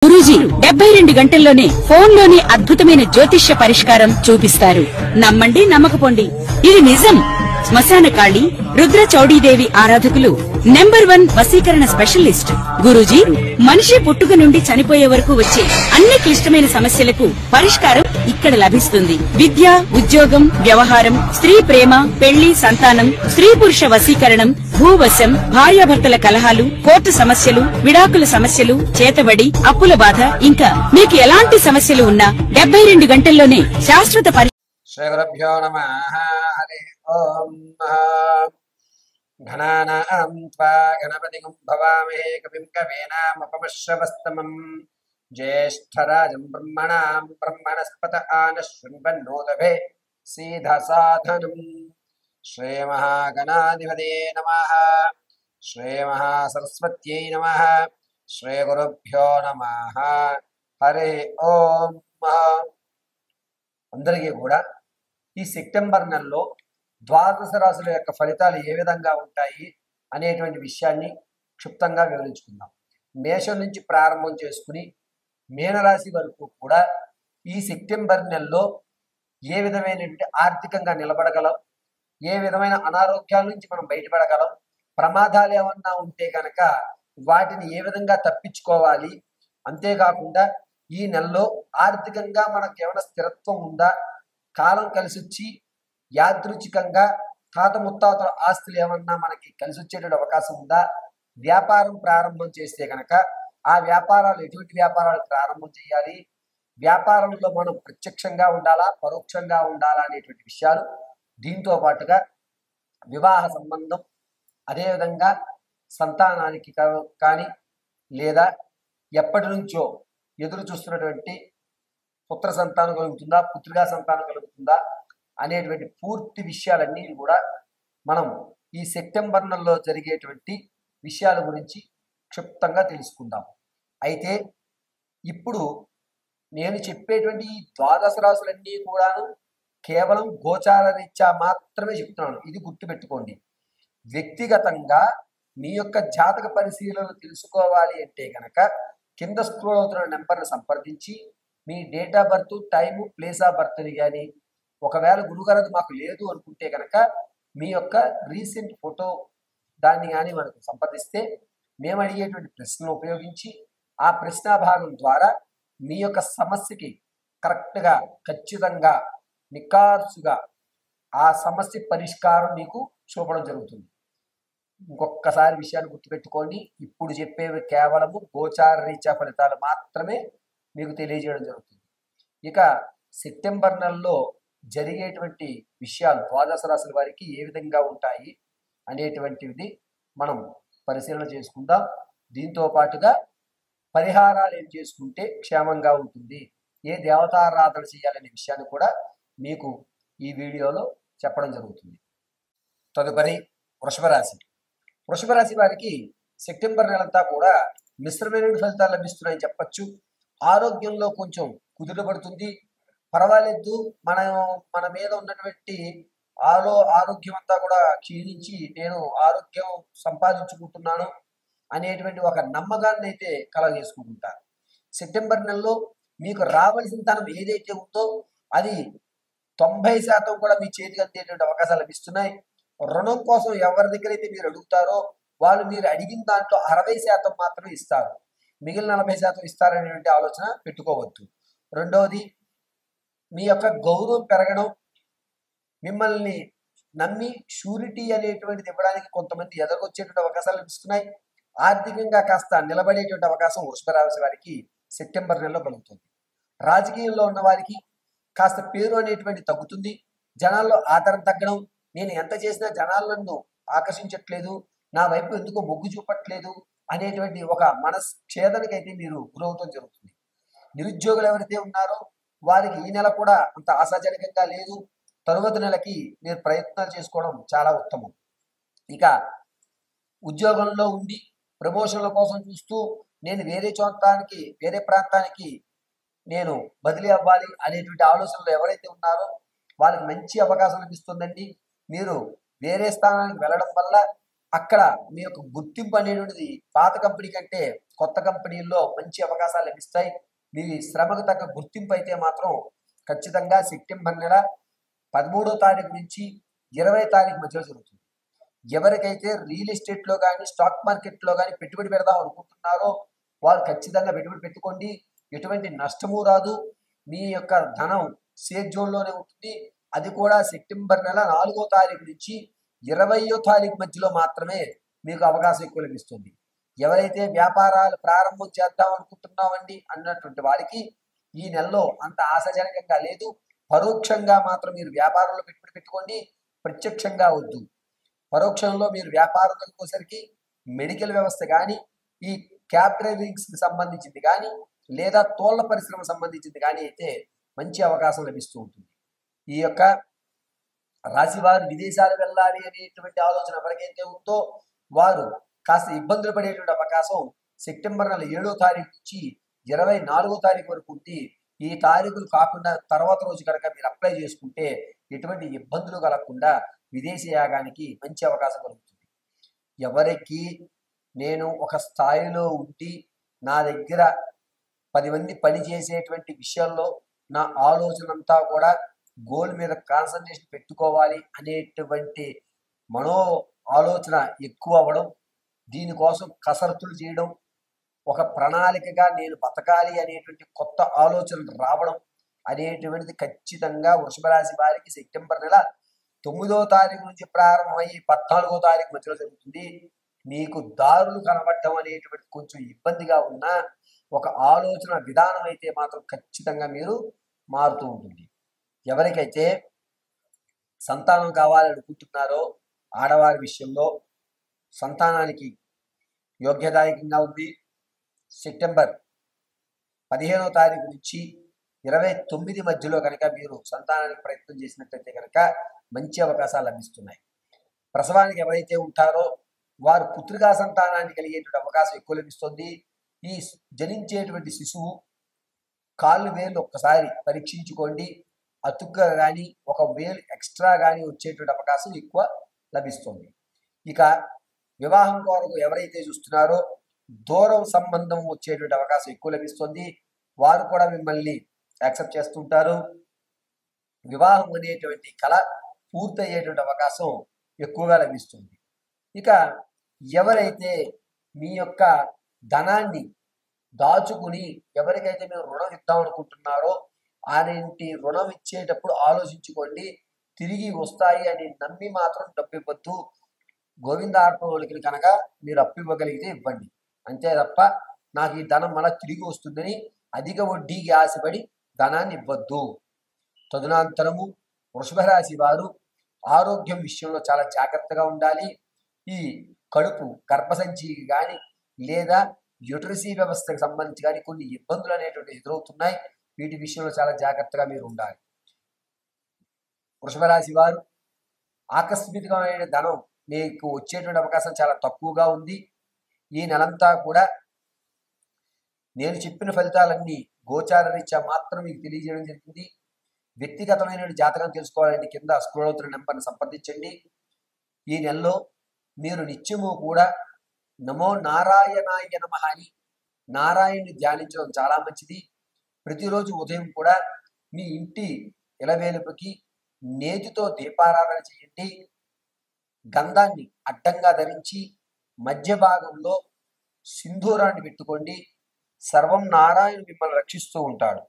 గురూజీ 72 గంటల్లోనే ఫోన్ లోని అద్భుతమైన జ్యోతిష్య పరిష్కారం చూపిస్తారు. నమ్మండి, నమ్మకపోండి, ఇది నిజం. శ్మశాన కాళి రుద్ర చౌడీదేవి ఆరాధకులు నంబర్ 1 వశీకరణ స్పెషలిస్ట్. గురూజీ మనిషి పుట్టుక నుండి చనిపోయే వరకు వచ్చే అన్ని క్లిష్టమైన సమస్యలకు పరిష్కారం ఇక్కడ లభిస్తుంది. విద్య, ఉద్యోగం, వ్యవహారం, స్త్రీ ప్రేమ, పెళ్లి, సంతానం, స్త్రీ పురుష వశీకరణం, భూవశం, భార్యాభర్తల కలహాలు, కోర్టు సమస్యలు, విడాకుల సమస్యలు, చేతబడి, అప్పుల బాధ, ఇంకా మీకు ఎలాంటి సమస్యలు ఉన్నా 72 గంటల్లోనే శాశ్వత శ్రీ గురుభ్యో నమః. హరి ఓం. ఘనానాం త్వా గణపతిం భవామహే కవిం కవీనాముపమశ్రవస్తమం జ్యేష్ఠరాజం బ్రహ్మణాం బ్రహ్మణస్పత ఆనశృణ్వన్నోతభే సీధసాధనం. శ్రీ మహాగణాధిపతే నమః. శ్రీ మహాసరస్వత్యై నమః. శ్రీ గురుభ్యో నమః. హరి ఓం. అందరికీ కూడా ఈ సెప్టెంబర్ నెలలో ద్వాదశ రాశుల యొక్క ఫలితాలు ఏ విధంగా ఉంటాయి అనేటువంటి విషయాన్ని క్షుప్తంగా వివరించుకుందాం. మేషం నుంచి ప్రారంభం చేసుకుని మీనరాశి వరకు కూడా ఈ సెప్టెంబర్ నెలలో ఏ విధమైనటువంటి ఆర్థికంగా నిలబడగలం, ఏ విధమైన అనారోగ్యాల నుంచి మనం బయటపడగలం, ప్రమాదాలు ఏమన్నా ఉంటే కనుక వాటిని ఏ విధంగా తప్పించుకోవాలి, అంతేకాకుండా ఈ నెలలో ఆర్థికంగా మనకు ఏమైనా స్థిరత్వం ఉందా, కాలం కలిసి వచ్చి యాదృచ్ఛికంగా తాత ముత్తాతల ఆస్తులు ఏమన్నా మనకి కలిసి వచ్చేటువంటి అవకాశం ఉందా, వ్యాపారం ప్రారంభం చేస్తే కనుక ఆ వ్యాపారాలు ఎటువంటి వ్యాపారాలు ప్రారంభం చేయాలి, వ్యాపారంలో మనం ప్రత్యక్షంగా ఉండాలా పరోక్షంగా ఉండాలా అనేటువంటి విషయాలు, దీంతో పాటుగా వివాహ సంబంధం, అదేవిధంగా సంతానానికి కానీ లేదా ఎప్పటి నుంచో ఎదురు చూస్తున్నటువంటి పుత్ర సంతానం కలుగుతుందా, పుత్రికా సంతానం కలుగుతుందా అనేటువంటి పూర్తి విషయాలన్నీ కూడా మనం ఈ సెప్టెంబర్ నెలలో జరిగేటువంటి విషయాల గురించి క్షుప్తంగా తెలుసుకుందాం. అయితే ఇప్పుడు నేను చెప్పేటువంటి ఈ ద్వాదశ రాశులన్నీ కూడాను కేవలం గోచార రీత్యా మాత్రమే చెప్తున్నాను. ఇది గుర్తుపెట్టుకోండి. వ్యక్తిగతంగా మీ యొక్క జాతక పరిశీలన తెలుసుకోవాలి అంటే కనుక కింద స్క్రోల్ అవుతున్న నెంబర్ను సంప్రదించి మీ date of birth, time, place of బర్త్ని కానీ, ఒకవేళ గురుగారు అది మాకు లేదు అనుకుంటే కనుక మీ యొక్క రీసెంట్ ఫోటో దాన్ని కానీ మనకు సంప్రదిస్తే మేము అడిగేటువంటి ప్రశ్నలు ఉపయోగించి ఆ ప్రశ్న భాగం ద్వారా మీ యొక్క సమస్యకి కరెక్ట్గా, ఖచ్చితంగా, నిఖార్సుగా ఆ సమస్య పరిష్కారం మీకు చూపడం జరుగుతుంది. ఇంకొకసారి విషయాన్ని గుర్తుపెట్టుకోండి. ఇప్పుడు చెప్పేవి కేవలము గోచార రీత్యా ఫలితాలు మాత్రమే మీకు తెలియజేయడం జరుగుతుంది. ఇక సెప్టెంబర్ నెలలో జరిగేటువంటి విషయాలు ద్వాదశ రాశుల వారికి ఏ విధంగా ఉంటాయి అనేటువంటిది మనం పరిశీలన చేసుకుందాం. దీంతో పాటుగా పరిహారాలు ఏం చేసుకుంటే క్షేమంగా ఉంటుంది, ఏ దేవతారాధన చేయాలనే విషయాన్ని కూడా మీకు ఈ వీడియోలో చెప్పడం జరుగుతుంది. తదుపరి వృషభ రాశి. వృషభ రాశి వారికి సెప్టెంబర్ నెలంతా కూడా మిశ్రమైన ఫలితాలు లభిస్తున్నాయని చెప్పచ్చు. ఆరోగ్యంలో కొంచెం కుదుటపడుతుంది, పర్వాలేదు, మన మీద ఉన్నటువంటి ఆరోగ్యం అంతా కూడా క్షీణించి నేను ఆరోగ్యం సంపాదించుకుంటున్నాను అనేటువంటి ఒక నమ్మకాన్ని అయితే కలగజేసుకుంటారు. సెప్టెంబర్ నెలలో మీకు రావలసిన ధనం ఏదైతే ఉందో అది 90% కూడా మీ చేతికి అందేటువంటి అవకాశాలు లభిస్తున్నాయి. రుణం కోసం ఎవరి దగ్గర అయితే మీరు అడుగుతారో వాళ్ళు మీరు అడిగిన దాంట్లో 60% మాత్రమే ఇస్తారు, మిగిలిన 40% ఇస్తారనేటువంటి ఆలోచన పెట్టుకోవద్దు. రెండవది, మీ యొక్క గౌరవం పెరగడం, మిమ్మల్ని నమ్మి షూరిటీ అనేటువంటిది ఇవ్వడానికి కొంతమంది ఎదగొచ్చేటువంటి అవకాశాలు లభిస్తున్నాయి. ఆర్థికంగా కాస్త నిలబడేటువంటి అవకాశం వృషభ రాశి వారికి సెప్టెంబర్ నెలలో కలుగుతుంది. రాజకీయంలో ఉన్న వారికి కాస్త పేరు అనేటువంటి తగ్గుతుంది, జనాల్లో ఆదరణ తగ్గడం, నేను ఎంత చేసినా జనాలు నన్ను ఆకర్షించట్లేదు, నా వైపు ఎందుకో మొగ్గు చూపట్లేదు అనేటువంటి ఒక మనశ్ఛేదనకైతే మీరు గురవుతాం జరుగుతుంది. నిరుద్యోగులు ఎవరైతే ఉన్నారో వారికి ఈ నెల కూడా అంత ఆశాజనకంగా లేదు. తరువాత నెలకి మీరు ప్రయత్నాలు చేసుకోవడం చాలా ఉత్తమం. ఇక ఉద్యోగంలో ఉండి ప్రమోషన్ల కోసం చూస్తూ నేను వేరే ప్రాంతానికి నేను బదిలీ అవ్వాలి అనేటువంటి ఆలోచనలు ఎవరైతే ఉన్నారో వాళ్ళకి మంచి అవకాశం లభిస్తుందండి. మీరు వేరే స్థానానికి వెళ్ళడం వల్ల అక్కడ మీ యొక్క గుర్తింపు అనేటువంటిది పాత కంపెనీ కంటే కొత్త కంపెనీల్లో మంచి అవకాశాలు లభిస్తాయి. మీ శ్రమకు తగ్గ గుర్తింపు అయితే మాత్రం ఖచ్చితంగా సెప్టెంబర్ నెల 13వ తారీఖు నుంచి 20వ తారీఖు మధ్యలో జరుగుతుంది. ఎవరికైతే రియల్ ఎస్టేట్లో కానీ స్టాక్ మార్కెట్లో కానీ పెట్టుబడి పెడదాం అనుకుంటున్నారో వారు ఖచ్చితంగా పెట్టుబడి పెట్టుకోండి. ఎటువంటి నష్టము రాదు. మీ యొక్క ధనం సేఫ్ జోన్లోనే ఉంటుంది. అది కూడా సెప్టెంబర్ నెల 4వ తారీఖు నుంచి 20వ తారీఖు మధ్యలో మాత్రమే మీకు అవకాశం ఎక్కువ లభిస్తుంది. ఎవరైతే వ్యాపారాలు ప్రారంభం చేద్దాం అనుకుంటున్నామండి అన్నటువంటి వారికి ఈ నెలలో అంత ఆశాజనకంగా లేదు. పరోక్షంగా మాత్రం మీరు వ్యాపారంలో పెట్టుబడి పెట్టుకోండి, ప్రత్యక్షంగా వద్దు. పరోక్షంలో మీరు వ్యాపారంలోకి వచ్చేసరికి మెడికల్ వ్యవస్థ కానీ, ఈ క్యాబ్ డ్రైవింగ్స్కి సంబంధించింది కానీ, లేదా తోళ్ల పరిశ్రమ సంబంధించింది కానీ అయితే మంచి అవకాశం లభిస్తూ ఉంటుంది. ఈ యొక్క రాశివారు విదేశాలు వెళ్ళాలి అనేటువంటి ఆలోచన ఎవరికైతే ఉందో వారు కాస్త ఇబ్బందులు పడేటువంటి అవకాశం సెప్టెంబర్ నెల 7వ తారీఖు నుంచి 24వ తారీఖు వరకు ఉంది. ఈ తారీఖులు కాకుండా తర్వాత రోజు కనుక మీరు అప్లై చేసుకుంటే ఎటువంటి ఇబ్బందులు కలగకుండా విదేశీ యాగానికి మంచి అవకాశం కలుగుతుంది. ఎవరికి నేను ఒక స్థాయిలో ఉండి నా దగ్గర 10 మంది పని చేసేటువంటి విషయంలో నా ఆలోచన అంతా కూడా గోల్ మీద కాన్సన్ట్రేషన్ పెట్టుకోవాలి అనేటువంటి మనో ఆలోచన ఎక్కువ అవ్వడం, దీనికోసం కసరత్తులు చేయడం, ఒక ప్రణాళికగా నేను బతకాలి అనేటువంటి కొత్త ఆలోచనలు రావడం అనేటువంటిది ఖచ్చితంగా వృషభ రాశి వారికి సెప్టెంబర్ నెల 9వ తారీఖు నుంచి ప్రారంభమయ్యి 14వ తారీఖు మధ్యలో జరుగుతుంది. మీకు దారులు కనబడటం అనేటువంటి కొంచెం ఇబ్బందిగా ఉన్నా ఒక ఆలోచన విధానం అయితే మాత్రం ఖచ్చితంగా మీరు మారుతూ ఉంటుంది. ఎవరికైతే సంతానం కావాలనుకుంటున్నారో ఆడవారి విషయంలో సంతానానికి యోగ్యదాయకంగా ఉంది. సెప్టెంబర్ 15వ తారీఖు నుంచి 29 మధ్యలో కనుక మీరు సంతానానికి ప్రయత్నం చేసినట్లయితే కనుక మంచి అవకాశాలు లభిస్తున్నాయి. ప్రసవానికి ఎవరైతే ఉంటారో వారు పుత్రికా సంతానాన్ని కలిగేటువంటి అవకాశం ఎక్కువ లభిస్తుంది. ఈ జనించేటువంటి శిశువు కాళ్ళు వేలు ఒక్కసారి పరీక్షించుకోండి. అతుగ్గా కానీ ఒక వేలు ఎక్స్ట్రా కానీ వచ్చేటువంటి అవకాశం ఎక్కువ లభిస్తుంది. ఇక వివాహం కొరకు ఎవరైతే చూస్తున్నారో దూరం సంబంధం వచ్చేటువంటి అవకాశం ఎక్కువ లభిస్తుంది. వారు కూడా మిమ్మల్ని యాక్సెప్ట్ చేస్తుంటారు. వివాహం అనేటువంటి కళ పూర్తయ్యేటువంటి అవకాశం ఎక్కువగా లభిస్తుంది. ఇక ఎవరైతే మీ యొక్క ధనాన్ని దాచుకుని ఎవరికైతే మీరు రుణం ఇద్దాం అనుకుంటున్నారో అలాంటి రుణం ఇచ్చేటప్పుడు ఆలోచించుకోండి. తిరిగి వస్తాయి అని నమ్మి మాత్రం డబ్బు ఇవ్వద్దు. గోవిందార్పణకి కనుక మీరు అప్పు ఇవ్వగలిగితే ఇవ్వండి, అంతే తప్ప నాకు ఈ ధనం మళ్ళీ తిరిగి వస్తుందని అధిక వడ్డీకి ఆశపడి ధనాన్ని ఇవ్వద్దు. తదనంతరము వృషభ రాశి వారు ఆరోగ్యం విషయంలో చాలా జాగ్రత్తగా ఉండాలి. ఈ కడుపు గర్భసంచికి కానీ లేదా యూటరసీ వ్యవస్థకు సంబంధించి కానీ కొన్ని ఇబ్బందులు అనేటువంటి ఎదురవుతున్నాయి. వీటి విషయంలో చాలా జాగ్రత్తగా మీరు ఉండాలి. వృషభ రాశి వారు ఆకస్మికమైన ధనం మీకు వచ్చేటువంటి అవకాశం చాలా తక్కువగా ఉంది. ఈ నెలంతా కూడా నేను చెప్పిన ఫలితాలన్నీ గోచార రీత్యా మాత్రం మీకు తెలియజేయడం జరిగింది. వ్యక్తిగతమైన జాతకం తెలుసుకోవాలంటే కింద స్క్రోల్ అవుతున్న నెంబర్ని సంప్రదించండి. ఈ నెలలో మీరు నిత్యము కూడా నమో నారాయణాయ నమః అని నారాయణుని ధ్యానించడం చాలా మంచిది. ప్రతిరోజు ఉదయం కూడా మీ ఇంటి ఇలవేలుపుకి నేతితో దీపారాధన చేయండి. గంధాన్ని అడ్డంగా ధరించి మధ్య భాగంలో సింధూరాన్ని పెట్టుకోండి. సర్వం నారాయణ మిమ్మల్ని రక్షిస్తూ ఉంటాడు.